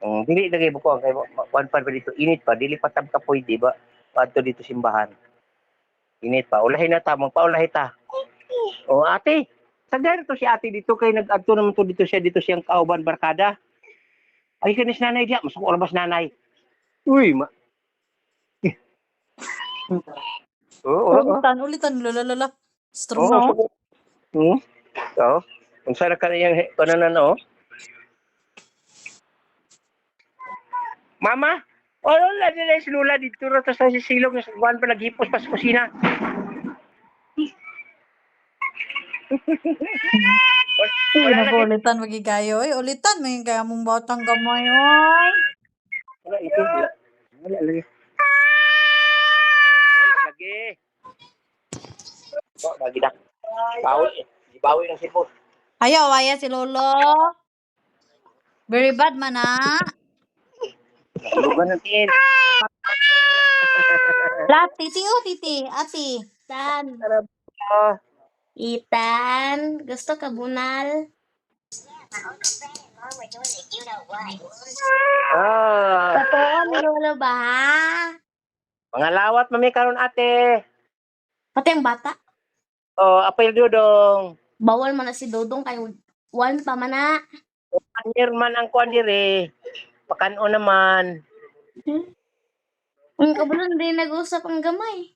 Dili lagi buko kay kuan pa dito init pa dili pa tab kapoy di ba? Padto dito simbahan. Init pa. Ulahi na ta, magpaulahi ta. O ate, sagay to si ate dito kay nag-adto naman to dito siyang kauban barkada. Ay kanis nanay diya, masuk oras nanay. Uy, oo. Ulitan, lalalala. Strong Oo, na, so, Oo. Kung saan ka niyang kananan, oh. Mama, wala nila si Lula dito ra sa silong sa buwan pa naghipos pa sa kusina. Uy, Wala naku, lagi. ulitan, magigayo. Uy, ulitan, may kaya mong batang gamay, oy. Wala ito. Wala lagi. Wala lagi. Oh, lagi dah. Bawi ng sipon. Ayaw, waya si Lolo. Very bad man, Lugan natin. Lahat, titi, titi, ati. Tan, Ah, Itan, gusto ka bunal? Totoo ni Lolo ba, ha? mga lawat mami karon ate. Pati ang bata. Oh, apel dudong. Bawal man na si Dodong kay one pa man na. Anir man ang kuan dire. Pakano naman. Ang kabulan din nag-usap ang gamay.